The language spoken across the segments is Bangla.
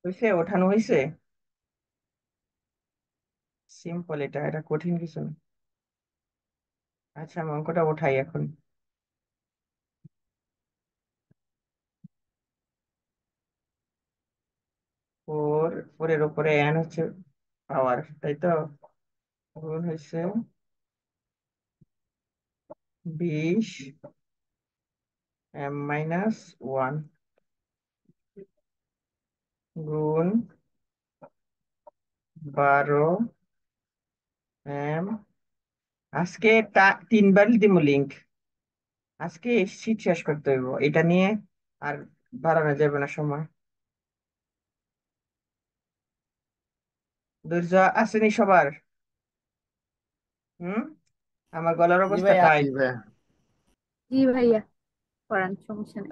হয়েছে, ওঠানো হয়েছে। সিম্পল, এটা এটা কঠিন কিছু না। আচ্ছা, আমি অঙ্কটা ওঠাই এখন। 4 এর উপরে এন হচ্ছে পাওয়ার, তাই তো? গুণ হয়েছে 20 m-1 গুণ 12 m। আজকে 3বার দিব লিঙ্ক। আজকে শীট শেষ করতে হইব এটা নিয়ে। আর বাড়ানো যাবে না সময়। ধৈর্য আসেনি সবার? হুম। আমার গলার জি অবস্থা ভাই, আছি টাইট। ভাই। জি ভাইয়া, করান, সমস্যা নেই।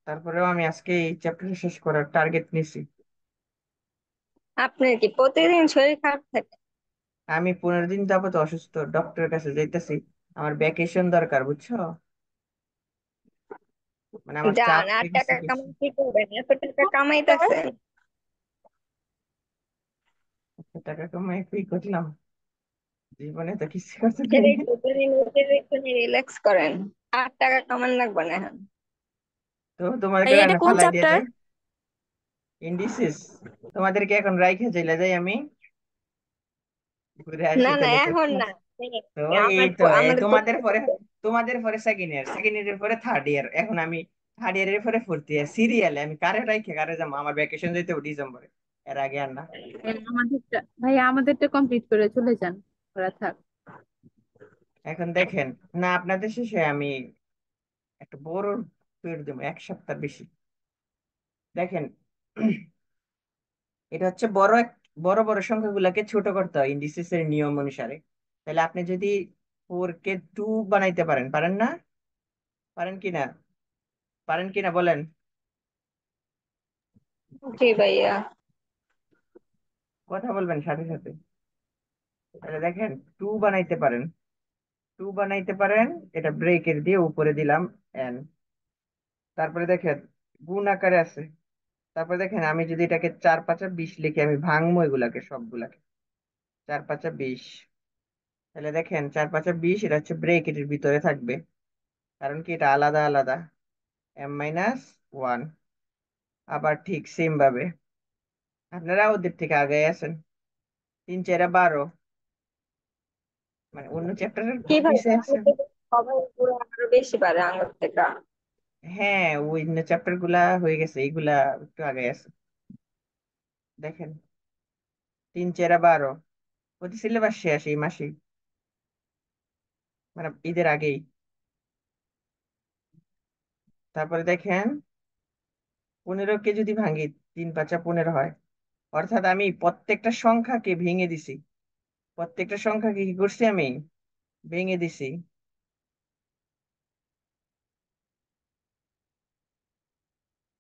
তারপরেও আমি আজকে এই চ্যাপ্টারটা শেষ করার টার্গেট নিছি। আপনার কি প্রতিদিন শরীর খারাপ থাকে? আমি 15 দিন যাবত অসুস্থ, ডক্টরের কাছে যাইতেছি। আমার ভ্যাকেশন দরকার, বুঝছো? মানে আমার চাপ যান, আর ঠিক আছে টাকা কিছু। কামাই কি করবেন? এত টাকা কামাইতেছেন। টাকা কামাই কি করলাম? জীবনে তো কিছু করতে পারি সেটাই না। তো, তুমি নিজের একটু রিল্যাক্স করেন। আর টাকা কামান লাগবে না এখন। তো তোমাদেরকে ভাইয়া, এটা না কোন ফালাই দিয়ে চ্যাপ্টার? যাই। ইন্ডিসিস। তোমাদেরকে এখন রাইখে চলে যাই আমি, ঘুরে না আসি না, তাহলে তো। এখন না। তো এই আমার তো এই আমার তো তোমাদের পরে সেকেন্ড ইয়ারের পরে থার্ড ইয়ার, এখন আমি থার্ড ইয়ারের পরে ফোর্থ ইয়ার সিরিয়ালে। আমি কারে রাইখে কারে যাবো? আমার ভ্যাকেশন যেতে হবে ডিসেম্বরে, এর আগে আর না। আমাদেরটা ভাইয়া, আমাদেরটা কমপ্লিট করে চলে যান, ওরা থাক। এখন দেখেন, না আপনাদের শেষে আমি একটা বড় পেড় দেবো, 1 সপ্তাহ বেশি। দেখেন, এটা হচ্ছে বড় বড় সংখ্যাগুলোকে ছোট করতে হয় ইন্ডিসিস এর নিয়ম অনুসারে। তাহলে আপনি যদি 4 কে 2 বানাইতে পারেন, পারেন না? পারেন কিনা? পারেন কিনা বলেন? জি ভাইয়া। কথা বলবেন সাথে সাথে। তাহলে দেখেন, 2 বানাইতে পারেন। এটা ব্রেকের দিয়ে উপরে দিলাম এন। তারপরে দেখেন, গুণ আকারে আছে। তারপরে দেখেন, আমি যদি এটাকে 4 5 20 লিখি, আমি ভাঙবো এগুলাকে সবগুলাকে। 4 5 20। তাহলে দেখেন, 4 5 20 এটা হচ্ছে ব্রেকেটের ভিতরে থাকবে, কারণ কি এটা আলাদা আলাদা। m-1। আবার ঠিক সেম ভাবে আপনারা ওদের থেকে আগে আছেন। 3 4 12, মানে অন্য চ্যাপ্টারের কি ভাই, পিছিয়ে তাহলে আছেন। তো সবাই পুরো আরো বেশি পারে আঙ্গুর থেকে। হ্যাঁ, ওই অন্য চ্যাপ্টার গুলা হয়ে গেছে, এইগুলা একটু আগে আছে। দেখেন, 3 4 12 ওদের সিলেবাস শেষ এই মাসেই, মানে ঈদের আগেই। তারপরে দেখেন, 15কে যদি ভাঙি, 3 5 15 হয়। অর্থাৎ আমি প্রত্যেকটা সংখ্যাকে ভেঙে দিছি। প্রত্যেকটা সংখ্যাকে কি করছি আমি? ভেঙে দিছি।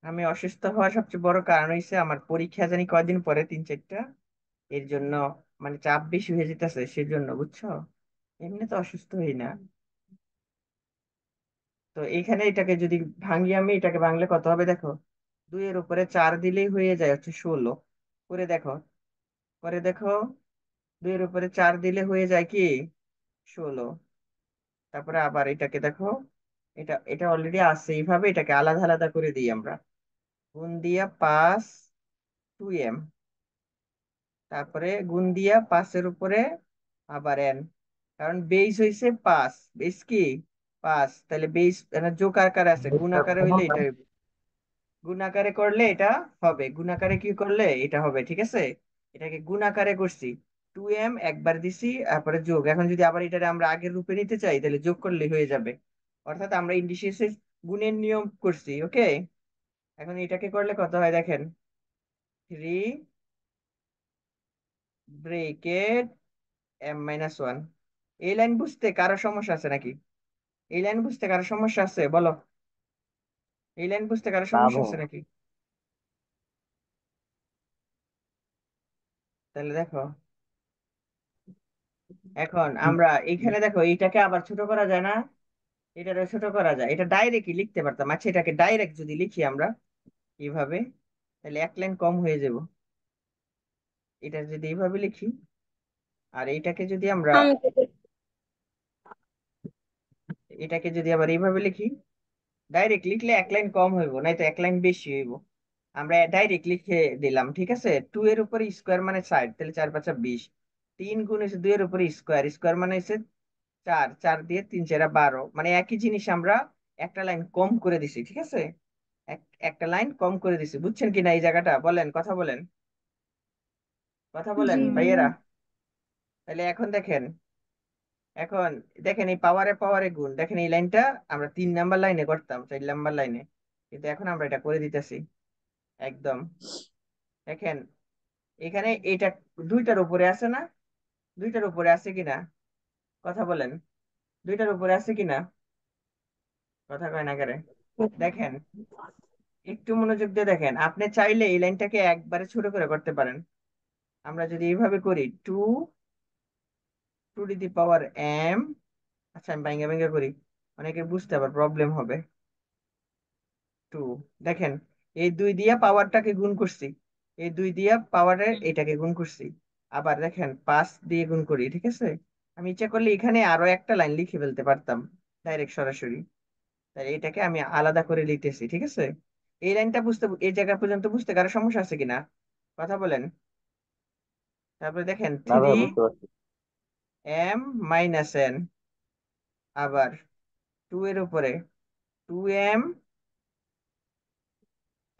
আমি অসুস্থ হওয়ার সবচেয়ে বড় কারণ হইছে আমার পরীক্ষা জানি কয়দিন পরে, 3 4টা। এর জন্য মানে চাপ বেশি হয়ে যেতেছে সেজন্য, বুঝছো? এমনি তো অসুস্থ হই না। তো এইখানে এটাকে যদি ভাঙি, আমি এটাকে ভাঙলে কত হবে দেখো। 2 এর উপরে 4 দিলেই হয়ে যায় হচ্ছে 16। করে দেখো, করে দেখো। 2 এর উপরে 4 দিলে হয়ে যায় কি? 16। তারপরে আবার এটাকে দেখো, এটা এটা অলরেডি আছে, এইভাবে এটাকে আলাদা আলাদা করে দিই আমরা। গুণ দিয়া 5 2m। তারপরে গুণ দিয়া 5-এর উপরে আবার n। কারণ বেস হইছে 5, বেস কি 5, তাহলে বেস যোগ আকারে আছে, গুণ আকারে হইলে এটা হইবে। গুণ আকারে করলে এটা হবে, গুণ আকারে কি করলে এটা হবে, ঠিক আছে? এটাকে গুণ আকারে করছি। 2m একবার দিছি, তারপরে যোগ। এখন যদি আবার এটাকে আমরা আগের রূপে নিতে চাই, তাহলে যোগ করলে হয়ে যাবে। অর্থাৎ আমরা ইন্ডিসিসের গুণের নিয়ম করছি, ওকে। এখন এটাকে করলে কত হয় দেখেন। 3 ব্রেকেট m-1। এই লাইন বুঝতে কারো সমস্যা আছে নাকি? এই লাইন বুঝতে কারো সমস্যা আছে বলো? এই লাইন বুঝতে কারো না সমস্যা ভাই। আছে নাকি? তাহলে দেখো, এখন আমরা এইখানে দেখো, এইটাকে আবার ছোট করা যায় না? এটারও ছোট করা যায়, এটা ডাইরেক্টই লিখতে পারতাম। আচ্ছা, এটাকে ডাইরেক্ট যদি লিখি আমরা, এইভাবে, তাহলে এক লাইন কম হয়ে যাব। এটা যদি এইভাবে লিখি, আর এইটাকে যদি আমরা, আমি তো এটাকে যদি আবার এইভাবে লিখি, ডাইরেক্ট লিখলে এক লাইন কম হইব, নাই তো এক লাইন বেশি হইব। আমরা ডাইরেক্ট লিখে দিলাম, ঠিক আছে। 2 এর উপরে স্কোয়ার মানে 60, তাহলে 4 5 20। 3 গুণ হচ্ছে 2 এর উপরে স্কোয়ার, স্কোয়ার মানে হচ্ছে 4, 4 দিয়ে 3 4 12, মানে একই জিনিস আমরা একটা লাইন কম করে দিছি, ঠিক আছে। একটা লাইন কম করে দিছি, বুঝছেন কি না এই জায়গাটা? বলেন, কথা বলেন, কথা বলেন জি ভাইয়া। ভাইয়েরা। তাহলে এখন দেখেন, এখন দেখেন এই পাওয়ারে পাওয়ারে গুণ, দেখেন এই লাইনটা আমরা 3 নাম্বার লাইনে করতাম, 4 নাম্বার লাইনে, কিন্তু এখন আমরা এটা করে দিতেছি একদম। দেখেন এখানে এটা দুইটার উপরে আছে না? দুইটার উপরে আছে কিনা, কথা বলেন, দুইটার উপরে আছে কিনা, কথা কয় না করে। দেখেন, একটু মনোযোগ দিয়ে দেখেন, আপনি চাইলে এই লাইনটাকে একবারে ছোট করে করতে পারেন। আমরা যদি এইভাবে করি, two, two to the power M, আচ্ছা আমি ভাঙ্গা ভাঙ্গা করি, অনেকের বুঝতে আবার প্রবলেম হবে। টু, দেখেন এই 2 দিয়া পাওয়ারটাকে গুণ করছি, এই 2 দিয়া পাওয়ারের এটাকে গুণ করছি, আবার দেখেন 5 দিয়ে গুণ করি, ঠিক আছে। আমি ইচ্ছা করলে এখানে আরো একটা লাইন লিখে ফেলতে পারতাম ডাইরেক্ট সরাসরি, তাই এটাকে আমি আলাদা করে লিখতেছি, ঠিক আছে। এই লাইনটা বুঝতে, এই জায়গা পর্যন্ত বুঝতে কারো সমস্যা আছে কিনা, কথা বলেন। তারপরে দেখেন না থ্রি ভাইয়া, বুঝতে পারছি। এম মাইনাস এন, আবার 2 এর উপরে 2m।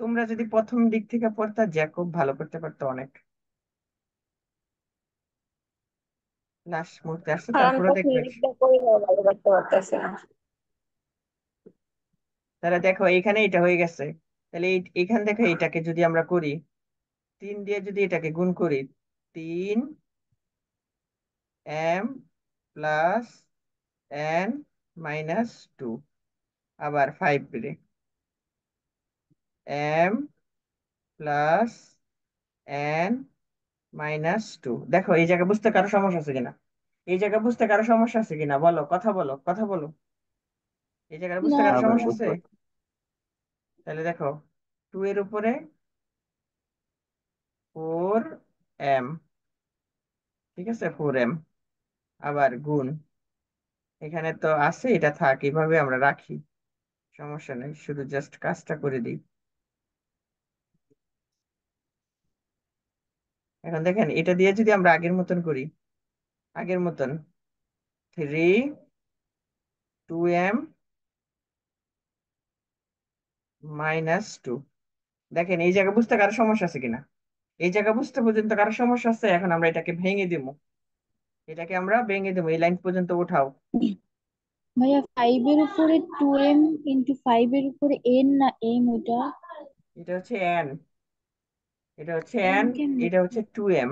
তোমরা যদি প্রথম দিক থেকে পড়তা, জ্যাকব ভালো করতে পারতো অনেক, লাস্ট মুহূর্তে আসছে আর আমি তারপরে তখন দেখবে। লিখতে করি ভালো করতে পারতেছি না। তাহলে দেখো এখানে এটা হয়ে গেছে, তাহলে এখান থেকে এটাকে যদি আমরা করি, 3 দিয়ে যদি এটাকে গুণ করি, 3m প্লাস n মাইনাস 2, আবার 5 রে m প্লাস n মাইনাস 2। দেখো এই জায়গা বুঝতে কারো সমস্যা আছে কিনা, এই জায়গা বুঝতে কারো সমস্যা আছে কিনা, বলো, কথা বলো, কথা বলো, এই জায়গাটা বুঝতে না কারো না ভাইয়া, সমস্যা বুঝতে আছে। পারছি। তাহলে দেখো 2 এর উপরে 4m, ঠিক আছে, 4m, আবার গুণ, এখানে তো আছে, এটা থাক, এইভাবে আমরা রাখি, সমস্যা নেই, শুধু জাস্ট কাজটা করে দিই। এখন দেখেন এটা দিয়ে যদি আমরা আগের মতন করি, আগের মতন, 3 2m মাইনাস 2, দেখেন এই জায়গা বুঝতে কারো সমস্যা আছে কিনা, এই জায়গা বুঝতে পর্যন্ত কারো সমস্যা আছে। এখন আমরা এটাকে ভেঙে দিব, এটাকে আমরা ভেঙে দেবো, এই লাইন পর্যন্ত উঠাও। ভাইয়া, 5 এর উপরে 2m × 5 এর উপরে n না m ওইটা? এটা হচ্ছে n, এটা হচ্ছে m n, কেমনে? এটা হচ্ছে 2m।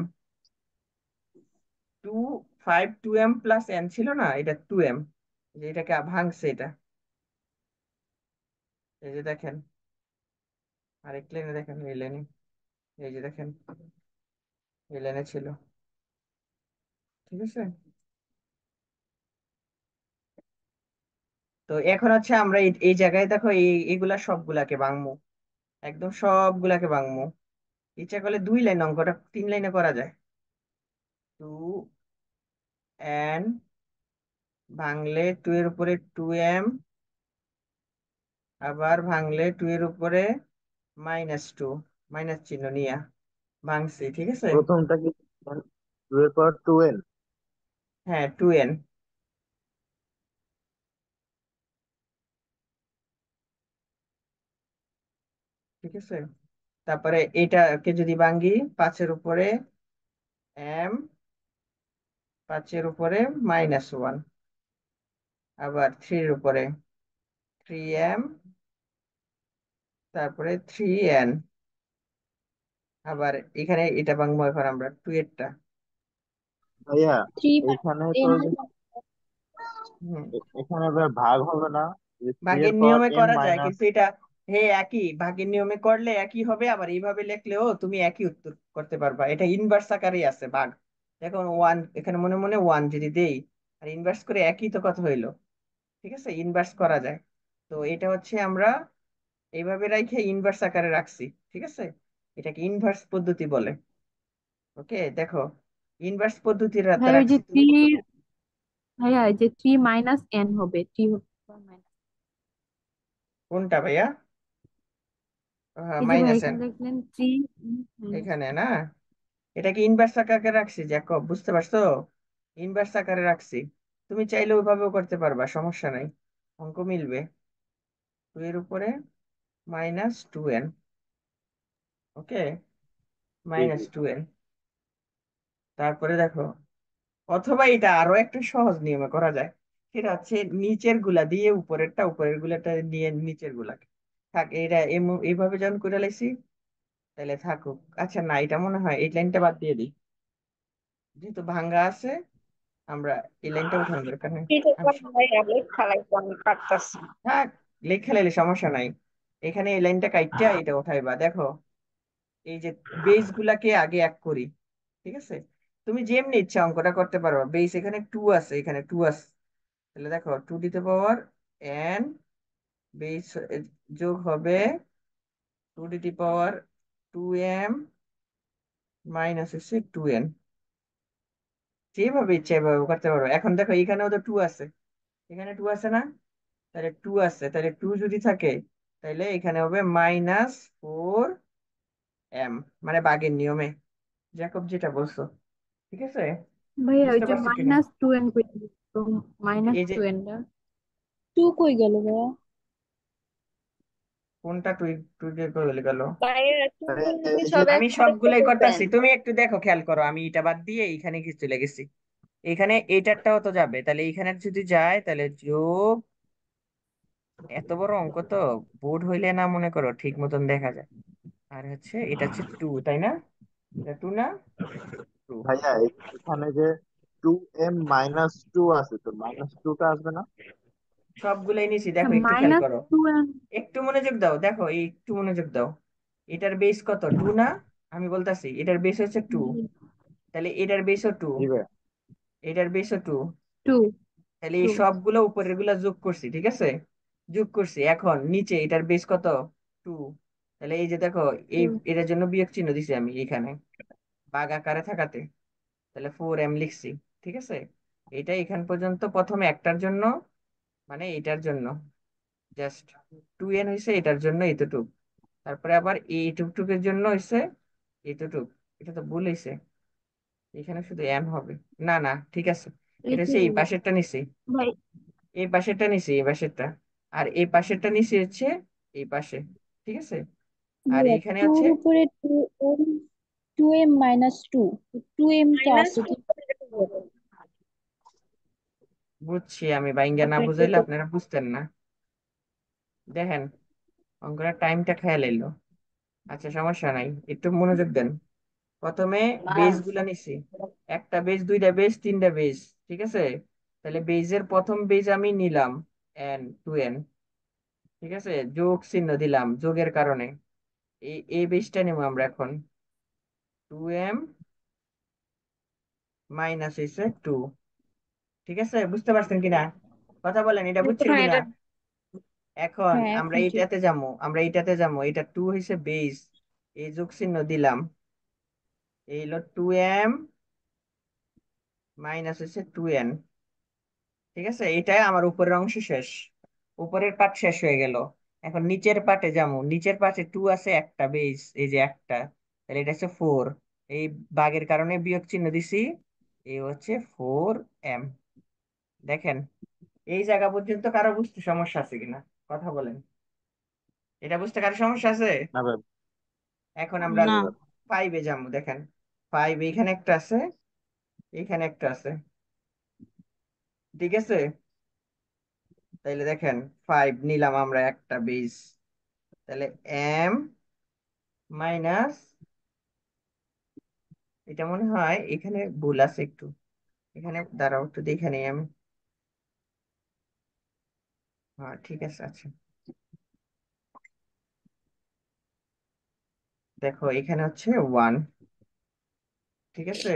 2 5 2m প্লাস n ছিল না, এটা 2m, যে এটাকে ভাঙছে এটা, এই যে দেখেন, আরেক লাইনে দেখেন, এই লাইনে, এই যে দেখেন, এই লাইনে ছিল, ঠিক আছে। তো এখন হচ্ছে আমরা এই জায়গায় দেখো এইগুলা সবগুলাকে ভাঙবো, একদম সবগুলাকে ভাঙবো। ইচ্ছা করলে 2 লাইন অঙ্কটা 3 লাইনে করা যায়। 2n ভাঙলে 2 এর উপরে 2m, আবার ভাঙলে 2 এর উপরে -2, মাইনাস চিহ্ন নিয়ে ভাঙছি, ঠিক আছে। প্রথমটা কি 2 এর পাওয়ার 2n? হ্যাঁ 2n, ঠিক আছে। তারপরে এটাকে যদি ভাঙি, 5 এর উপরে m, 5 এর উপরে -1, আবার 3 এর উপরে 3m, তারপরে 3n, আবার এখানে এটা ভাঙবো এখন আমরা 2 এরটা। ভাইয়া, 3 এইখানে তো n। ওই যে হুম, এখানে এবার ভাগ হবে না, যে থ্রি এর ভাগের পাওয়ার নিয়মে এন করা যায়, মাইনাস কিন্তু এটা, হে, একই ভাগের নিয়মে করলে একই হবে, আবার এইভাবে লিখলেও তুমি একই উত্তর করতে পারবা, এটা ইনভার্স আকারে আছে ভাগ। দেখুন 1, এখানে মনে মনে 1 যদি দেই আর ইনভার্স করে, একই তো কথা হইলো, ঠিক আছে, ইনভার্স করা যায়। তো এটা হচ্ছে আমরা এইভাবে রাখে ইনভার্স আকারে রাখছি, ঠিক আছে? এটাকে ইনভার্স পদ্ধতি বলে। ওকে, দেখো, ইনভার্স পদ্ধতির রাখতে ভাই ওই যে রাখছি থ্রি, তুমি। ভাইয়া এই যে থ্রি মাইনাস এন হবে, থ্রি মাইনাস, কোনটা ভাইয়া? এই যে ভাই মাইনাস এন, এখানে লিখলেন থ্রি মাইনাস। এখানে না, এটাকে ইনভার্স আকারে রাখছি জ্যাকব, বুঝতে পারছো? ইনভার্স আকারে রাখছি। তুমি চাইলে ওইভাবেও করতে পারবা, সমস্যা নাই, অঙ্ক মিলবে। 2 এর উপরে -2n। ওকে, জি জি। -2n। তারপরে দেখো, অথবা এটা আরো একটা সহজ নিয়মে করা যায়। সেটা হচ্ছে নিচের গুলা দিয়ে উপরেরটা, উপরের গুলাটা নিয়ে নিচের গুলাকে থাক। এটা এইভাবে যখন করে লাইছি, তাহলে থাকুক। আচ্ছা না, এটা মনে হয় এই লাইনটা বাদ দিয়ে দিই, যেহেতু ভাঙ্গা আছে। আমরা এই লাইনটা উঠানোর দরকার নেই। কি যে আমি করেন ভাইয়া, লেখা লাগবে, আমি পারতাছি না। থাক, লেখা লাইলে সমস্যা নাই। এখানে এই লাইনটা কাইটা এটা উঠাইবা। দেখো, এই যে বেস গুলাকে আগে এক করি, ঠিক আছে? তুমি যেমনি ইচ্ছা অঙ্কটা করতে পারো। বেস এখানে 2 আছে, এখানে 2 আছে, তাহলে দেখো 2 two the power n, base যোগ হবে 2 two the power 2m minus হচ্ছে 2n। যেভাবে ইচ্ছা এভাবে করতে পারো। এখন দেখো এখানেও তো 2 আছে, এখানে 2 আছে না? তাহলে 2 আছে, তাহলে 2 যদি থাকে, তাহলে এখানে হবে -4m, মানে বাগের নিয়মে জ্যাকব যেটা বলছো, ঠিক আছে? ভাইয়া ওই বুঝতে যে পারছো কিনা? মাইনাস টু এন কই দিল? তো মাইনাস এই যে টু এন টা টু কই গেল ভাইয়া? কোনটা তুই, তুই বের করে বলে গেল? ভাইয়া তুমি যদি এই যে সব আমি একসাথে সবগুলাই করে দেন। করতেছি, তুমি একটু দেখো, খেয়াল করো, আমি এটা বাদ দিয়ে এইখানে কিছু চলে গেছি। এখানে এইটারটাও তো যাবে, তাহলে এইখানে যদি যায় তাহলে যোগ, এত বড় অঙ্ক তো বোর্ড হইলে না মনে করো ঠিক মতন দেখা যায়। আর হচ্ছে এটা হচ্ছে 2, তাই না? এটা 2 না? 2। ভাইয়া এখানে যে 2m-2 আছে, তো -2টা আসবে না? সবগুলাই নিছি, দেখো একটু খেয়াল মাইনাস করো, টু এন। একটু মনোযোগ দাও, দেখো এই একটু মনোযোগ দাও। এটার বেস কত, 2 না? আমি বলতাছি এটার বেস হচ্ছে 2, তাহলে এটার বেসও 2, জি ভাইয়া। এটার বেসও 2। টু তাহলে টু এই সবগুলো উপরের গুলা যোগ করছি, ঠিক আছে? যোগ করছি, এখন নিচে এটার বেস কত, 2। তাহলে এই যে দেখো, এই টু এটার জন্য বিয়োগ চিহ্ন দিছি আমি এখানে ভাগ আকারে থাকাতে, তাহলে 4m লিখছি, ঠিক আছে? এটা এখান পর্যন্ত প্রথমে একটার জন্য, মানে এটার জন্য জাস্ট 2n হয়েছে, এটার জন্য এতটুক। তারপরে আবার এই টুকটুকের জন্য হয়েছে এতটুক। এটা তো ভুল হয়েছে, এখানে শুধু n হবে। না না, ঠিক আছে, এই এটা যে হচ্ছে এই পাশেরটা নিছি, ভাই, এই পাশেরটা নিছি, এই পাশেরটা। আর এই পাশেরটা নিছি হচ্ছে এই পাশে, ঠিক আছে? আর এইখানে টুর হচ্ছে, উপরে two M minus two, two M তো মাইনাস আছে টু তো। করে দেবো। বুঝছি আমি, বাইঙ্গা না বুঝাইলে আপনারা বুঝতেন না। দেখেন, অঙ্কটা টাইমটা খেয়াল এলো। আচ্ছা সমস্যা নাই, একটু মনোযোগ দেন। প্রথমে বেস গুলা নিছি, একটা বেস, দুইটা বেস, তিনটা বেস, ঠিক আছে? তাহলে বেজের প্রথম বেজ আমি নিলাম n, 2n, ঠিক আছে? যোগ চিহ্ন দিলাম যোগের কারণে। এই বেসটা নেবো আমরা এখন, 2m মাইনাস হয়েছে 2, ঠিক আছে? বুঝতে পারছেন কিনা? কথা বলেন, এটা বুঝছেন হ্যাঁ কিনা? এটা এখন হ্যাঁ আমরা এখন ঠিক। এইটাতে যাবো, আমরা এইটাতে যাবো, এটা 2 হয়েছে বেস, এই যোগ চিহ্ন দিলাম, এই হলো 2m মাইনাস হচ্ছে 2n, ঠিক আছে? এটাই আমার উপরের অংশ শেষ, উপরের পাট শেষ হয়ে গেল। এখন নিচের পাটে যাবো, নিচের পাটে 2 আছে একটা বেস, এই যে একটা, তাহলে এটা হচ্ছে 4। এই ভাগের কারণে বিয়োগ চিহ্ন দিছি, এই হচ্ছে 4m। দেখেন, এই জায়গা পর্যন্ত কারো বুঝতে সমস্যা আছে কিনা? কথা বলেন, এটা বুঝতে কারো সমস্যা আছে? না ভাই। এখন আমরা না। 5-এ যাবো, দেখেন 5 এইখানে একটা আছে, এইখানে একটা আছে, ঠিক আছে? তাইলে দেখেন 5 নিলাম আমরা একটা বেস, তাহলে m মাইনাস, এটা মনে হয় এখানে ভুল আছে একটু, এখানে দাঁড়াও একটু দেখে নেই আমি। হ্যাঁ ঠিক আছে, আচ্ছা দেখো এখানে হচ্ছে 1, ঠিক আছে?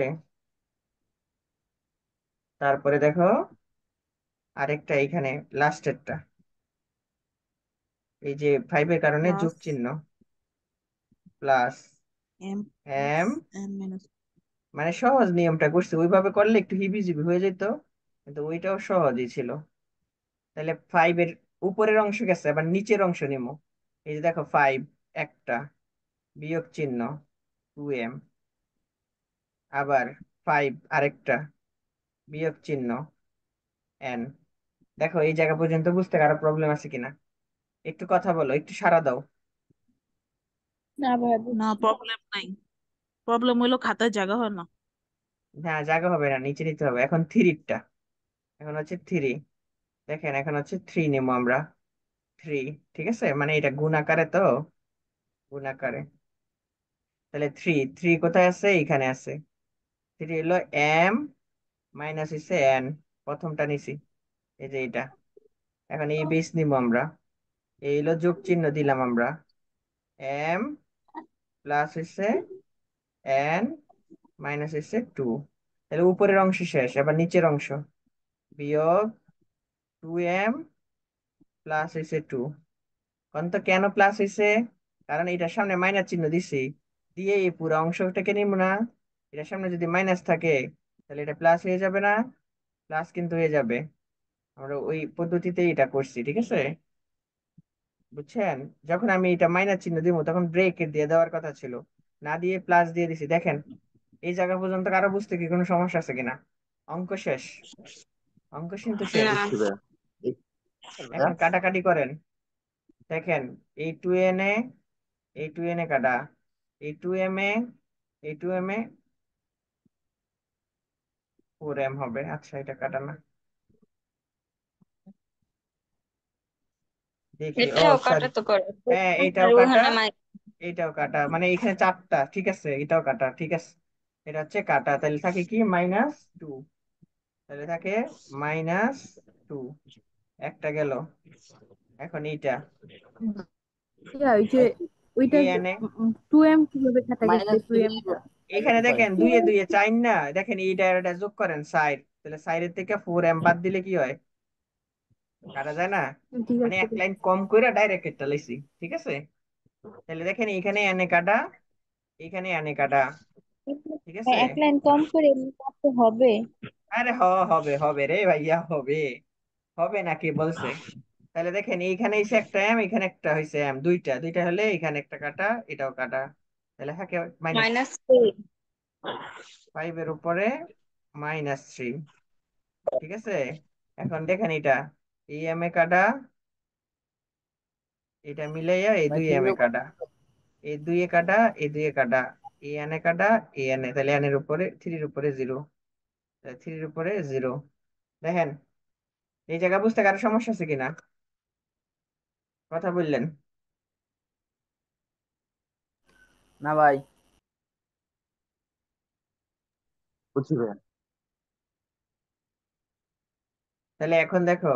তারপরে দেখো আরেকটা এখানে লাস্টেরটা, এই যে 5-এর কারণে যোগ প্লাস চিহ্ন plus M M, M minus মানে সহজ নিয়মটা করছে, ওইভাবে করলে একটু হিবিজিবি হয়ে যেত, কিন্তু ওইটাও সহজই ছিল। তাহলে 5-এর উপরের অংশ গেছে, আবার নিচের অংশ নিমো। এই যে দেখো 5 একটা, বিয়োগ চিহ্ন 2m, আবার 5 আরেকটা, বিয়োগ চিহ্ন n। দেখো এই জায়গা পর্যন্ত বুঝতে কারো প্রবলেম আছে কিনা? একটু কথা বলো, একটু সাড়া দাও। না ভাইয়া না, বুঝছি। প্রবলেম নাই। প্রবলেম হইলো খাতায় জায়গা হয় না। না, জায়গা হবে না, নিচে নিতে হবে। এখন 3টা, এখন হচ্ছে 3, দেখেন এখন হচ্ছে 3 নেবো আমরা, 3। ঠিক আছে, মানে এটা গুণ আকারে, তো গুণ আকারে। তাহলে 3 কোথায় আছে? এখানে আছে। 3 হলো এম মাইনাস হচ্ছে এন, প্রথমটা নিছি, এই যে এটা। এখন এই বেস নিব আমরা, এই হলো যোগ চিহ্ন দিলাম আমরা, এম প্লাস হচ্ছে এন মাইনাস হচ্ছে 2। তাহলে উপরের অংশ শেষ, এবার নিচের অংশ, বিয়োগ 2m প্লাস হচ্ছে 2। কারণ তো কেন প্লাস হয়েছে? কারণ এটার সামনে মাইনাস চিহ্ন দিছি, দিয়ে এই পুরো অংশটাকে নিব না। এটার সামনে যদি মাইনাস থাকে তাহলে এটা প্লাস হয়ে যাবে না? প্লাস কিন্তু হয়ে যাবে। আমরা ওই পদ্ধতিতে এটা করছি, ঠিক আছে, বুঝছেন? যখন আমি এটা মাইনাস চিহ্ন দিব তখন ব্রেকেট দিয়ে দেওয়ার কথা ছিল, না দিয়ে প্লাস দিয়ে দিছি। দেখেন এই জায়গা পর্যন্ত কারো বুঝতে কি কোনো সমস্যা আছে কিনা? অঙ্ক শেষ, অঙ্ক কিন্তু শেষ। না। বুঝছি ভাইয়া। এই- ভাইয়া এখন কাটাকাটি করেন, দেখেন এই 2n এ, এই 2n এ কাটা, এই 2m এ, এই 2m এ 4m হবে। আচ্ছা, এটা কাটা না, দেখি, ও এটাও সরি, কাটাতে করে হ্যাঁ আর এইটাও কাটা, ওখানে এইটাও কাটা, মানে এখানে 4টা, ঠিক আছে, এটাও কাটা, ঠিক আছে। এটা হচ্ছে কাটা, তাহলে থাকে কি -2, তাহলে থাকে -2, একটা গেল। এখন এইটা ভাইয়া ওই যে ওইটা এই এনে, 2m কিভাবে কাটা গেছে, 2m টা? এখানে দেখেন দুইয়ে দুইয়ে 4 না, দেখেন এইটা আর এটা যোগ করেন 4, তাহলে 4-এর থেকে 4m বাদ দিলে কি হয়? কাটা যায় না? ঠিক মানে আছে। এক লাইন কম করে ডাইরেক্ট এটা লাইছি, ঠিক আছে। তাহলে দেখেন এখানে এনে কাটা, এখানে এনে কাটা, ঠিক আছে। এক লাইন কম করে এমনি কাটতে হবে। আরে হবে হবে রে ভাইয়া, হবে, হবে না কে বলছে? তাহলে দেখেন এইখানে এসে একটা এম, এখানে একটা হয়েছে এম, দুইটা দুইটা হলে এখানে একটা কাটা, এটাও কাটা, তাহলে থাকে মাইনাস -3। 5-এর উপরে -3, ঠিক আছে। এখন দেখেন এটা, এই এম এ কাটা, এটা মিলাইয়া এই দুই এম এ কাটা, এই দুই এ কাটা, এই দুই এ কাটা, এই এন এ কাটা, এই এন এ, তাহলে এন এর উপরে 3-এর উপরে 0, 3-এর উপরে 0। দেখেন এই জায়গা বুঝতে কারো সমস্যা আছে কিনা? কথা বললেন? না ভাই। বুঝছি ভাইয়া। তাহলে এখন দেখো,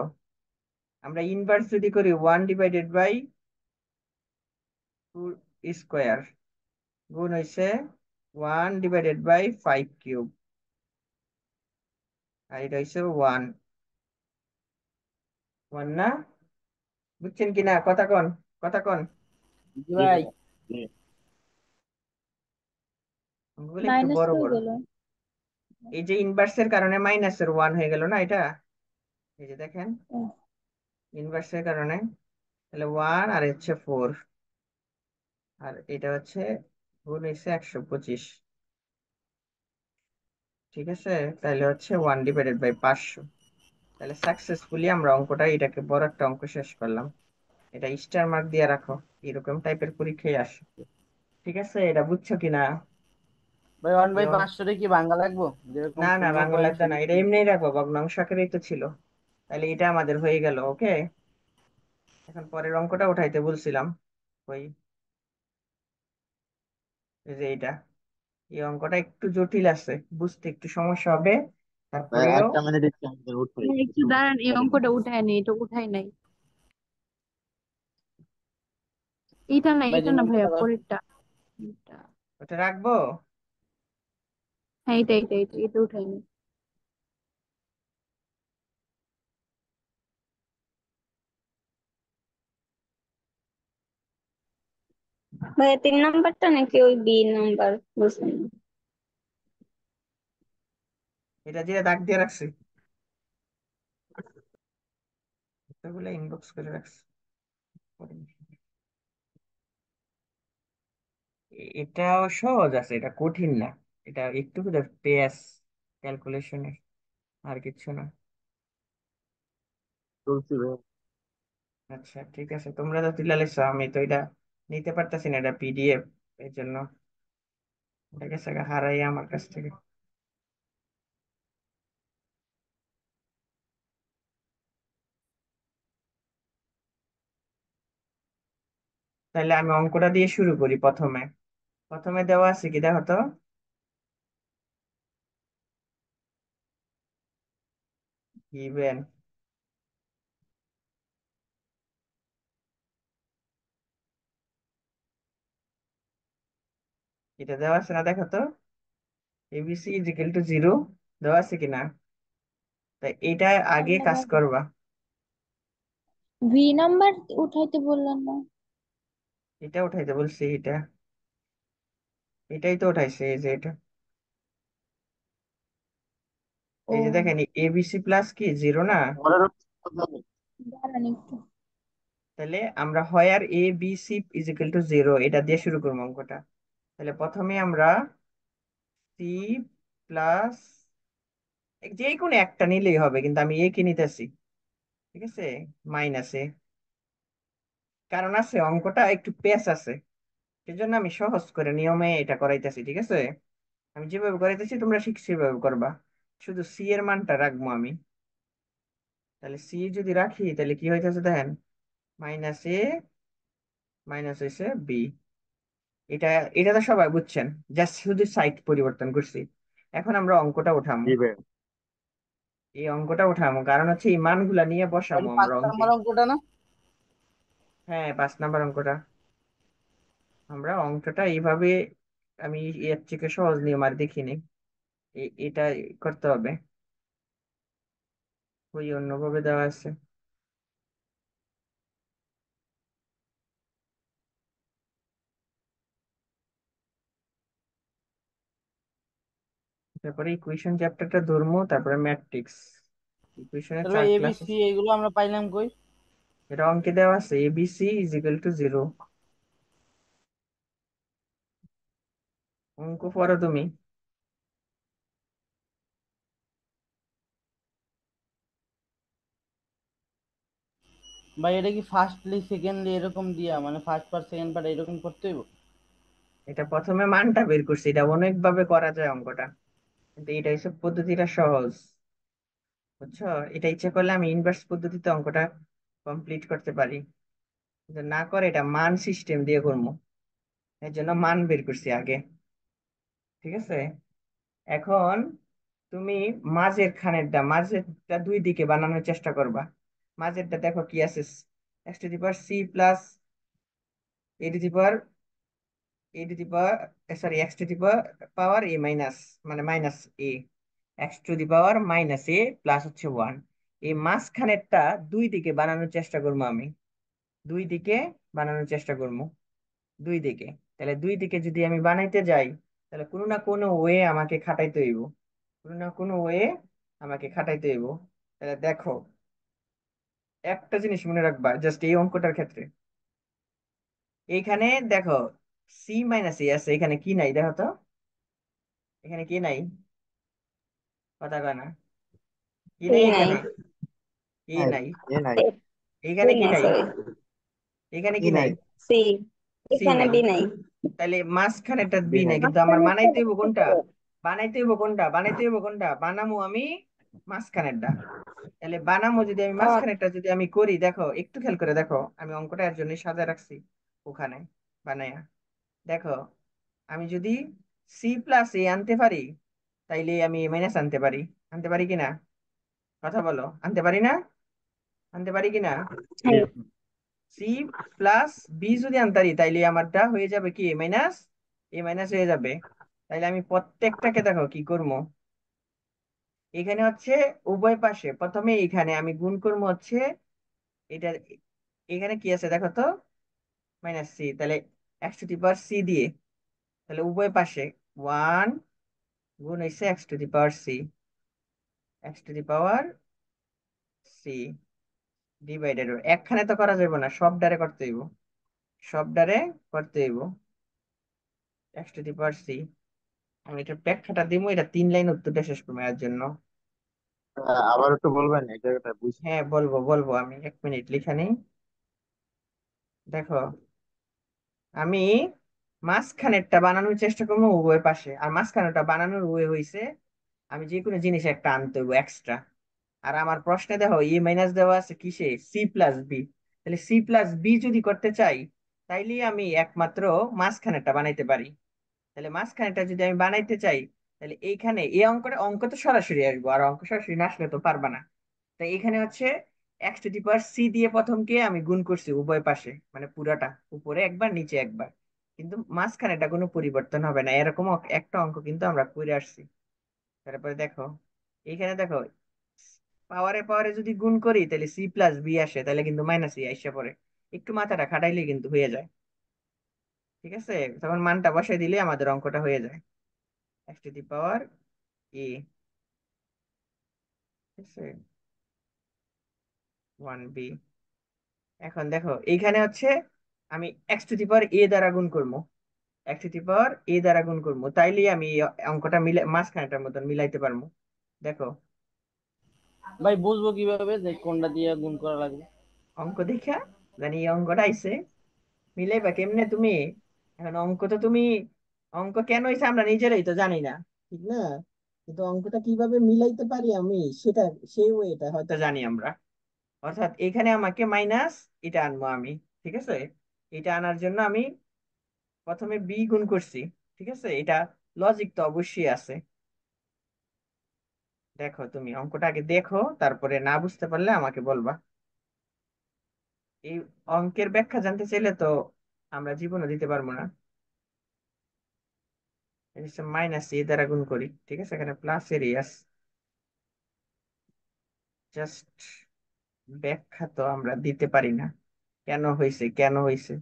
আমরা ইনভার্স যদি করি 1/2 স্কোয়ার গুণ হয়েছে 1/5 কিউব, আর এটা হচ্ছে 1, 1 না? বুঝছেন কিনা? কথা কন, কথা কন। জি জি ভাই। ভাইয়া। জি। অঙ্কগুলো একটু মাইনাস বড় হয়ে বড়। গেল। এই যে ইনভার্সের কারণে মাইনাসের 1 হয়ে গেল না এটা, এই যে দেখেন ইনভার্সের কারণে, তাহলে 1 আর হচ্ছে 4, আর এটা হচ্ছে গুণ হচ্ছে 125, ঠিক আছে। তাহলে হচ্ছে 1/500। তাহলে সাকসেসফুলি আমরা অঙ্কটা, এটাকে বড় একটা অঙ্ক শেষ করলাম। এটা স্টার মার্ক দিয়ে রাখো, এরকম টাইপের পরীক্ষায় আসে, ঠিক আছে। এটা বুঝছো কিনা? ভাই 1 বাই যেমন, 500 কি বাংলা লাগবো, যেরকম না না, সুন্দর বাংলা করে লাগবে না, এটা শিখেছি? এমনিই রাখবো, ভগ্নাংশ আকারেই তো ছিল। তাহলে এটা আমাদের হয়ে গেল, ওকে। এখন পরের অঙ্কটা উঠাইতে বলছিলাম, ওই, এই যে এইটা, এই অঙ্কটা একটু জটিল আছে, বুঝতে একটু সমস্যা হবে, ভাইয়া তারপরেও। একটা মিনিট একটু আমাদের উঠে হ্যাঁ, একটু একটু সময় দাঁড়ান, এই করে দিন। অঙ্কটা উঠায় নেই, এটা উঠাই নাই। এইটা না, ভাই এটা যে না ভাইয়া, নম্বরটা দাও। পরেরটা। এটা। ওটা রাখবো। হ্যাঁ, এটা উঠাই নাই। ভাইয়া 3 নাম্বারটা নাকি ওই বি নাম্বার বুঝলেন? এটা দিয়ে দাগ দিয়ে রাখছি, এগুলো ইনবক্স করে রাখছি। এটাও সহজ আছে, এটা কঠিন না। এটা একটু পেস ক্যালকুলেশনের, আর কিছু না। তুলছি ভাই। আচ্ছা ঠিক আছে, তোমরা তো তুলে লিখছো, আমি তো এটা নিতে পারতেছি না, এটা পিডিএফ, এই জন্য এটা গেছে হারাই আমার কাছ থেকে। তাহলে আমি অঙ্কটা দিয়ে শুরু করি। প্রথমে প্রথমে দেওয়া আছে কি দেখো তো, গিভেন, এটা দেওয়া আছে না দেখো তো, এবিসি ইজ ইকুয়াল টু 0 দেওয়া আছে কিনা। তাই এটা আগে কাজ করবা। ভি নাম্বার উঠাইতে বললেন না? এটা উঠাইতে বলছি, এটাই তো উঠাইছে, এই যে এটা, ও, এই যে দেখেন এবিসি প্লাস কি 0 না। পরের অঙ্কটা জানি। দাঁড়ান একটু। তাহলে আমরা হয় আর A B C is equal to 0 এটা দিয়ে শুরু করবো অঙ্কটা। তাহলে প্রথমে আমরা সি প্লাস, যে কোনো একটা নিলেই হবে, কিন্তু আমি এ কে নিতেছি, ঠিক আছে, মাইনাসে। কারণ আছে অঙ্কটা একটু পেস আছে, সেজন্য আমি সহজ করে নিয়মে এটা করাইতেছি, ঠিক আছে। আমি যেভাবে করাইতেছি তোমরা ঠিক সেভাবে করবা, শুধু সি এর মানটা রাখবো আমি। তাহলে সি যদি রাখি তাহলে কি হইতেছে দেখেন, মাইনাস এ মাইনাস হয়েছে বি। এটা এটা তো সবাই বুঝছেন, জাস্ট শুধু সাইড পরিবর্তন করছি। এখন আমরা অঙ্কটা উঠামো, জি ভাই। এই অঙ্কটা উঠামো, কারণ হচ্ছে এই মানগুলা নিয়ে বসাবো ভাই পাঁচ আমরা অঙ্কে। নাম্বার অঙ্কটা না? হ্যাঁ 5 নাম্বার অঙ্কটা। আমরা অঙ্কটা এইভাবে, আমি এর থেকে সহজ নিয়ম আর দেখিনি, এটা করতে হবে, ওই অন্যভাবে দেওয়া আছে। তারপরে ইকুয়েশন চ্যাপ্টারটা ধরবো, তারপরে ম্যাট্রিক্স। ইকুয়েশনের তাহলে 4 ক্লাস এবিসি এগুলো আমরা পাইলাম কই? এটা অঙ্কে দেওয়া আছে, এবিসি ইজ ইকুয়াল টু 0। অঙ্ক পড়ো তুমি। ভাই এটা কি ফার্স্টলি সেকেন্ডলি এরকম দিয়া মানে ফার্স্ট পার্ট সেকেন্ড পার্ট এরকম করতে হইব? এটা প্রথমে মানটা বের করছি, এটা অনেকভাবে করা যায় অঙ্কটা, কিন্তু এটা এইসব পদ্ধতিটা সহজ, বুঝছো। এটা ইচ্ছা করলে আমি ইনভার্স পদ্ধতিতে অঙ্কটা কমপ্লিট করতে পারি, কিন্তু না করে এটা মান সিস্টেম দিয়ে করবো, এর জন্য মান বের করছি আগে, ঠিক আছে। এখন তুমি মাঝেরটা দুই দিকে বানানোর চেষ্টা করবা। মাঝেরটা দেখো কি আছে, x to the power c plus a to the power a to the power, sorry x to the power a minus, মানে minus a, x to the power minus A plus হচ্ছে 1। এই মাঝখানেরটা দুই দিকে বানানোর চেষ্টা করবো আমি, দুই দিকে বানানোর চেষ্টা করবো, দুই দিকে। তাহলে দুই দিকে যদি আমি বানাইতে যাই, তাহলে কোনো না কোনো ওয়ে আমাকে খাটাইতে হইব, কোনো না কোনো ওয়ে আমাকে খাটাইতে হইব। তাহলে দেখো, একটা জিনিস মনে রাখবা জাস্ট এই অঙ্কটার ক্ষেত্রে, এইখানে দেখো সি মাইনাস এ আছে, এখানে কি নাই দেখো তো, এখানে কি নাই, কথা কয় না, কি বি নাই নাই, এখানে, এ নাই, নাই, এ নাই, এখানে বি কি নাই, নাই, সরি, এখানে ই কি নাই, নাই। সি, সি এখানে নাই। বি নাই। তাহলে মাঝখানেরটা বি বি নাই, নাই। কিন্তু আমার বানাইতে হইব কোনটা, বানাইতে হইব কোনটা, বানামু আমি মাঝখানেরটা। তাহলে বানামো যদি আমি আহ, মাঝখানেরটা যদি আমি করি, দেখো একটু খেয়াল করে দেখো, আমি অঙ্কটা এর জন্য সাজায় রাখছি ওখানে বানায়া, দেখো আমি যদি সি প্লাস এ আনতে পারি, তাইলে আমি এ মাইনাস আনতে পারি কিনা, কথা বলো, আনতে পারি না, আনতে পারি কিনা। জি। হ্যাঁ, সি প্লাস বি যদি আনতারি, তাইলে আমারটা হয়ে যাবে কি এ মাইনাস হয়ে যাবে। তাইলে আমি প্রত্যেকটাকে দেখো কি করবো, এখানে হচ্ছে উভয় পাশে প্রথমে এখানে আমি গুণ করবো হচ্ছে এটা, এখানে কি আছে দেখো তো, মাইনাস সি, তাহলে X to the power C দিয়ে, তাহলে উভয় পাশে 1 গুণ হইছে X to the power C, X to the power C divided, একখানে তো করা যাবে না, সব ডারে করতে হইব, সব ডারে করতে হইব X to the power C. আমি এটা ব্যাখ্যাটা দিব, এটা 3 লাইন উত্তরটা শেষ করবো এর জন্য। আবার একটু বলবেন এই জায়গাটা বুঝছি। হ্যাঁ বলবো বলবো, আমি 1 মিনিট লিখে নিই। দেখো, আমি মাঝখানেরটা বানানোর চেষ্টা করবো উভয় পাশে, আর মাঝখানেরটা বানানোর ওয়ে হইছে আমি যে কোনো জিনিস একটা আনতে হইব এক্সট্রা। আর আমার প্রশ্নে দেখো ই মাইনাস দেওয়া আছে কিসে, সি প্লাস বি, তাহলে সি প্লাস বি যদি করতে চাই তাইলে আমি একমাত্র মাঝখানেরটা বানাইতে পারি। তাহলে মাঝখানেরটা যদি আমি বানাইতে চাই, তাহলে এইখানে এই অঙ্কটা, অঙ্ক তো সরাসরি আসবো, আর অঙ্ক সরাসরি না আসলে তো পারবা না। তাই এখানে হচ্ছে x to the power C দিয়ে প্রথমকে আমি গুণ করছি উভয় পাশে, মানে পুরাটা, উপরে একবার নিচে একবার, কিন্তু মাঝখানেটা কোনো পরিবর্তন হবে না, এরকম একটা অঙ্ক কিন্তু আমরা করে আসছি। তারপরে দেখো, এইখানে দেখো পাওয়ারে পাওয়ারে যদি গুণ করি তাহলে সি প্লাস বি আসে, তাহলে কিন্তু মাইনাস ই আইসা পড়ে, একটু মাথাটা খাটাইলে কিন্তু হয়ে যায়। ঠিক আছে, তখন মানটা বসাই দিলে আমাদের অঙ্কটা হয়ে যায়, এক্স টু দি পাওয়ার এ, ঠিক আছে, 1b। এখন দেখো এইখানে হচ্ছে আমি এক্স টু দি পাওয়ার এ দ্বারা গুণ করবো, এক্স টু দি পাওয়ার এ দ্বারা গুণ করবো, তাইলেই আমি এই অঙ্কটা মিলে মাঝখানেটার মতন মিলাইতে পারবো। দেখো, ভাই বুঝবো কিভাবে যে কোনটা দিয়ে গুণ করা লাগবে? অঙ্ক দেখা জানি এই অঙ্কটা আইছে, মিলাইবা কেমনে তুমি? এখন অঙ্ক তো তুমি, অঙ্ক কেন হয়েছে আমরা নিজেরাই তো জানি না, ঠিক না? কিন্তু অঙ্কটা কিভাবে মিলাইতে পারি আমি সেটা, সেই ওয়েটা হয়তো জানি আমরা। অর্থাৎ এখানে আমাকে মাইনাস এটা আনবো আমি, ঠিক আছে, এটা আনার জন্য আমি প্রথমে বি গুণ করছি, ঠিক আছে, এটা লজিক তো অবশ্যই আছে। দেখো তুমি অঙ্কটা আগে দেখো, তারপরে না বুঝতে পারলে আমাকে বলবা। এই অঙ্কের ব্যাখ্যা জানতে চাইলে তো আমরা জীবনও দিতে পারবো না। মাইনাস এ দ্বারা গুণ করি, ঠিক আছে, এখানে প্লাস এর ইয়াস, জাস্ট ব্যাখ্যা তো আমরা দিতে পারি না, কেন হয়েছে কেন হয়েছে।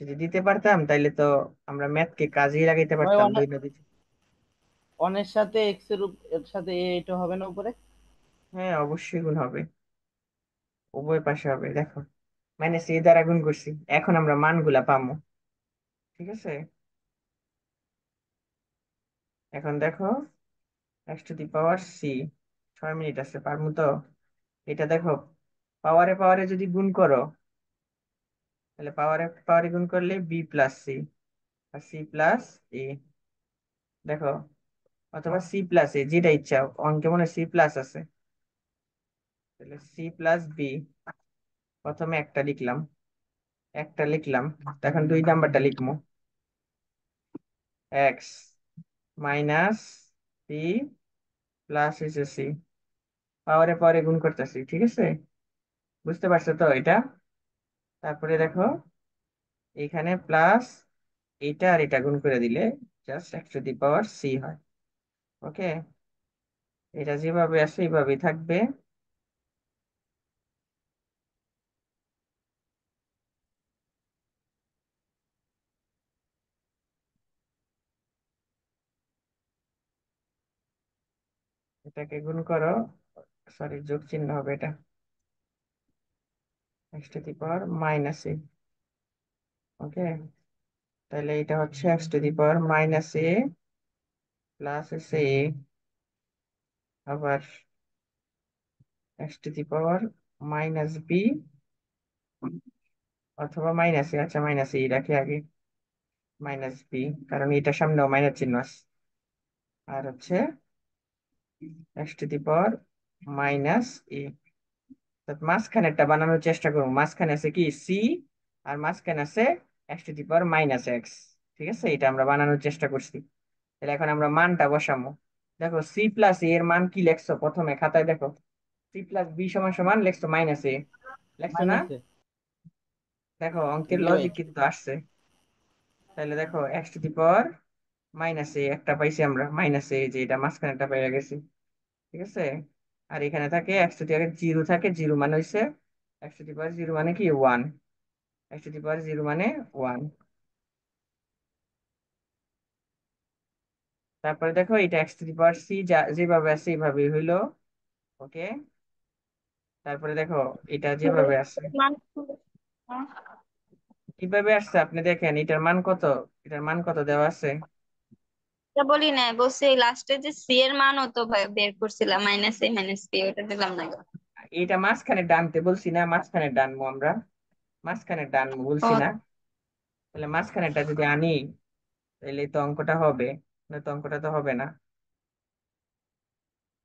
যদি দিতে পারতাম তাইলে তো আমরা ম্যাথকে কাজেই লাগাইতে ভাই পারতাম দৈনন্দিন। অনের সাথে এক্স এর এর সাথে এ এটা হবে না উপরে? হ্যাঁ অবশ্যই গুণ হবে, উভয় পাশে হবে। দেখো মাইনাস এ দ্বারা গুণ করছি, এখন আমরা মানগুলা পাবো, ঠিক আছে। এখন দেখো x to the power C, 6 minute আছে, পারবো তো? এটা দেখো পাওয়ারে পাওয়ারে যদি গুণ করো, তাহলে পাওয়ারে পাওয়ারে গুণ করলে বি প্লাস সি, আর সি প্লাস এ, দেখো, অথবা সি প্লাস এ, যেটা ইচ্ছা, অঙ্কে মনে সি প্লাস আছে, তাহলে সি প্লাস বি, প্রথমে একটা লিখলাম, একটা লিখলাম, তো এখন 2 নাম্বারটা লিখবো, এক্স মাইনাস সি প্লাস হচ্ছে সি, পাওয়ারে পাওয়ারে গুণ করতেছি, ঠিক আছে, বুঝতে পারছো তো এটা? তারপরে দেখো এখানে প্লাস এটা আর এটা গুণ করে দিলে just X to the power C হয়। ওকে, এটা যেভাবে আছে এইভাবেই থাকবে। এটাকে গুণ করো, সরি যোগ চিহ্ন হবে এটা, x to the power minus a. Okay, তাহলে এটা হচ্ছে x to the power minus A plus হচ্ছে এ, আবার x to the power minus b, অথবা মাইনাস এ, আচ্ছা মাইনাস এ রাখি আগে, মাইনাস বি, কারণ এটার সামনেও মাইনাস চিহ্ন আছে, আর হচ্ছে x to the power minus a. মাঝখানেরটা বানানোর চেষ্টা করবো, মাঝখানে আছে কি সি, আর মাঝখানে আছে x to the power minus x, ঠিক আছে, এটা আমরা বানানোর চেষ্টা করছি। তাহলে এখন আমরা মানটা বসাবো। দেখো সি প্লাস এ এর মান কি লেখছো প্রথমে খাতায়, দেখো সি প্লাস বি সমান সমান লেখছো মাইনাস এ, লেখছো না? মাইনাসে। দেখো অঙ্কের জি ভাই। লজিক কিন্তু আসছে। তাহলে দেখো x to the power minus a একটা পাইছি আমরা, মাইনাস এ যে এটা মাঝখানেটা পেয়ে গেছি, ঠিক আছে। আর এখানে থাকে X to the power zero, থাকে জিরো মানে হইছে X to the power zero মানে কি one, X to the power zero মানে ওয়ান। তারপরে দেখো এটা x to the power C যেভাবে আছে এইভাবেই হইলো। ওকে, তারপরে দেখো এটা যেভাবে আছে কিভাবে আসছে আপনি দেখেন, এটার মান কত, এটার মান কত দেওয়া আছে। এটা বলি না, বলছি লাস্টে যে সি এর মানও তো বের করছিলাম, মাইনাস এ মাইনাস বি, ওটা দিলাম না। এটা মাঝখানে ডানতে বলছি না, মাঝখানে ডানবো আমরা, মাঝখানে ডানবো ও, বলছি না। তাহলে মাঝখানেটা যদি আনি তাহলে তো অঙ্কটা হবে, না তো অঙ্কটা তো হবে না।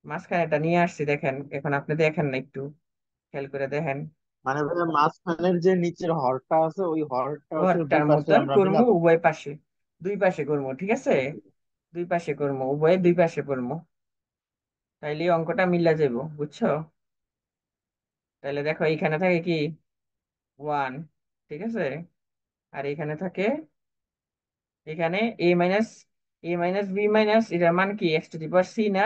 মাঝখানেটা নিয়ে আসছি দেখেন, এখন আপনি দেখেন না, একটু খেয়াল করে দেখেন। মানে ভাইয়া মাঝখানের যে নিচের হরটা আছে ওই হরটা হচ্ছে ঘরটার দুই পাশে মতন আমরা করবো মিলাবো। উভয় পাশে, দুই পাশে করবো, ঠিক আছে, দুই পাশে করবো, উভয়ে দুই পাশে করবো, তাইলে এই অঙ্কটা মিলা যাবো, বুঝছো। তাহলে দেখো এইখানে থাকে কি ওয়ান, ঠিক আছে, আর এখানে থাকে, এখানে এ মাইনাস বি মাইনাস, এটার মান কি X to the power C না।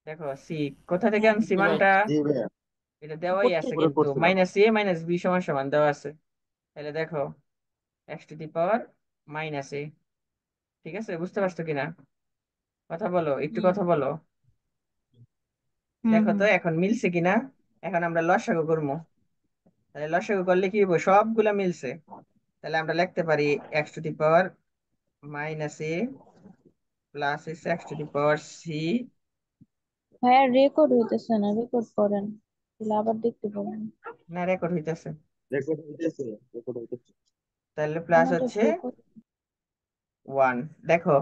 দেখো সি কোথা থেকে আনছি জি ভাই। মানটা, জি ভাইয়া, এটা দেওয়াই উপর আছে, থেকে। উপরে কিন্তু করছিলাম। মাইনাস এ মাইনাস বি সমান সমান দেওয়া আছে। তাহলে দেখো x to the power minus a, ঠিক আছে, বুঝতে পারছো কিনা, কথা বলো, একটু হুম কথা বলো। হুম দেখো তো হুম এখন মিলছে কিনা। এখন আমরা লসাগু করবো, তাহলে লসাগু করলে কি হবো, সবগুলা মিলছে। তাহলে আমরা লিখতে পারি X to the power minus A plus X to the power C. ভাইয়া রেকর্ড হইতেছে না, রেকর্ড করেন, তাহলে আবার দেখতে পাবেন। না রেকর্ড হইতেছে, রেকর্ড হইতেছে, রেকর্ড হইতেছে। তাহলে প্লাস আমারটা হচ্ছে শো করে। ওয়ান। দেখো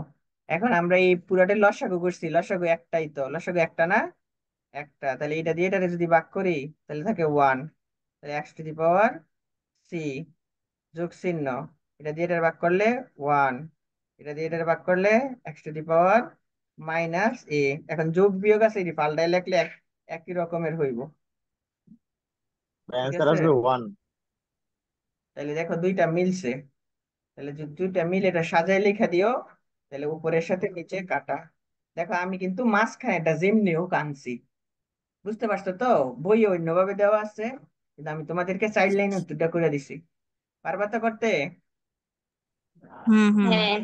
এখন আমরা এই পুরাটা লসাগু করছি, লসাগু একটাই তো, লসাগু একটা না, একটা, তাহলে এটা দিয়ে এটারে যদি ভাগ করি তাহলে থাকে ওয়ান। তাহলে X to the power C যোগ চিহ্ন, এটা দিয়ে এটার ভাগ করলে ওয়ান, এটা দিয়ে এটার ভাগ করলে x to the power minus a. এখন যোগ বিয়োগ আছে, এটি পাল্টাই লিখলে একই রকমের হইব, ঠিক অ্যান্সার আছে। আসবে ওয়ান। তাহলে দেখো দুইটা মিলছে, তাহলে যদি দুইটা মিলে এটা সাজায় লিখে দিও, তাহলে উপরের সাথে নিচে কাটা। দেখো আমি কিন্তু মাঝখানে এটা যেমনিও কানছি, বুঝতে পারছো তো, বই অন্যভাবে দেওয়া আছে, কিন্তু আমি তোমাদেরকে চাইল্ড লাইন উত্তরটা করে দিছি, পারবা তো করতে। হুম হুম হ্যাঁ।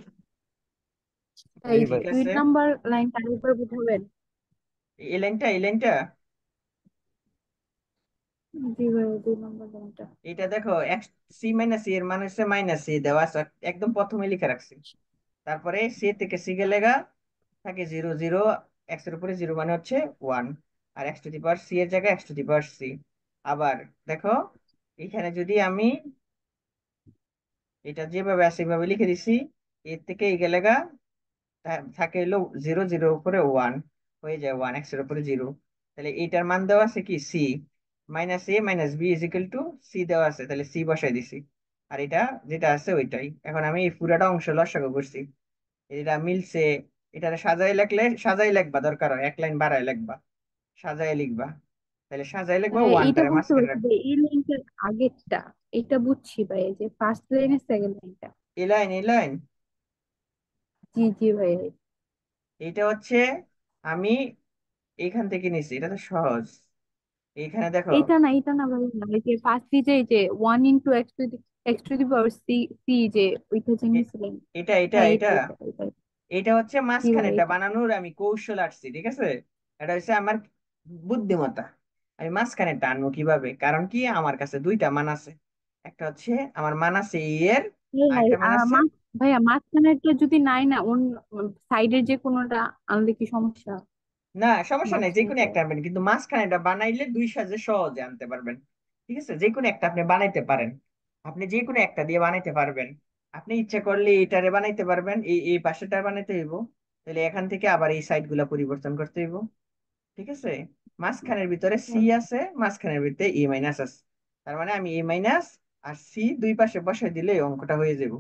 এই জি ভাই। ঠিক দুই আছে, নাম্বার লাইনটা আরেকবার বুঝাবেন? এই লাইনটা জি ভাই, 2 নম্বর লাইনটা। এটা দেখো এক্স সি মাইনাস এর মান হচ্ছে মাইনাস সি দেওয়া আছে, একদম প্রথমে লিখে রাখছি। তারপরে সি থেকে সি গেলে থাকে জিরো জিরো, এক্স এর উপরে জিরো মানে হচ্ছে ওয়ান, আর X to the power C এর জায়গায় X to the power C. আবার দেখো এখানে যদি আমি এটা যেভাবে আছে সেভাবে লিখে দিছি, এর থেকে এই গেলে থাকে হলো জিরো জিরো উপরে ওয়ান, হয়ে যায় ওয়ান, এক্স এর উপরে জিরো। তাহলে এইটার মান দেওয়া আছে কি C, minus A minus B equal to C দেওয়া আছে, তাহলে সি বসাই দিছি। আর এটা যেটা আছে ওইটাই, এখন আমি এই পুরাটা অংশ লসাগু করছি, এটা মিলছে। এটা সাজাই লিখবা, দরকার হয় এক লাইন বাড়ায় লিখবা, সাজায় লিখবা, তাহলে সাজায় লিখবা, ভাই এইটা ওয়ানটারে বুঝতে মাঝখানে পারছি রাখবা। যে এই লাইনটার আগেরটা, এটা বুঝছি ভাই, এই যে ফার্স্ট লাইনের সেকেন্ড লাইনটা। এই লাইন জি জি ভাই। এইটা হচ্ছে আমি এইখান থেকে নিছি, এটা তো সহজ। এইখানে দেখো এটা না ভাই, না এই যে ফার্স্টলি যে এই যে 1 × x to the power C, C যে ওইটা যে এ- নিয়েছিলেন। এটা এটা হ্যাঁ, এটা এটা। এটা হচ্ছে জি ভাই, মাঝখানেরটা এটা। বানানোর আমি কৌশল আসছি, ঠিক আছে, এটা হচ্ছে আমার বুদ্ধিমত্তা। আমি মাঝখানে টানবো কিভাবে, কারণ কি আমার কাছে দুইটা মান আছে, একটা হচ্ছে আমার মান আছে ই এর, এই আর ভাই, একটা মান আছে। ভাইয়া মাঝখানেরটা যদি নাই না, সাইডের যে কোনোটা আনলে কি সমস্যা? না সমস্যা নাই, যে কোনো মাঝখানেরটা। একটা আনবেন, কিন্তু মাঝখানেটা বানাইলে দুই সাজে সহজে আনতে পারবেন, ঠিক আছে, যে কোনো একটা আপনি বানাইতে পারেন, আপনি যে কোনো একটা দিয়ে বানাইতে পারবেন। আপনি ইচ্ছা করলে এটারে বানাইতে পারবেন, এই পাশেটা বানাইতে হইব, তাহলে এখান থেকে আবার এই সাইড গুলা পরিবর্তন করতে হইব, ঠিক আছে। মাঝখানের ভিতরে সি আছে, মাঝখানের ভিতরে এ মাইনাস আছে, তার মানে আমি এ মাইনাস আর সি দুই পাশে বসাই দিলে এই অঙ্কটা হয়ে যাবে।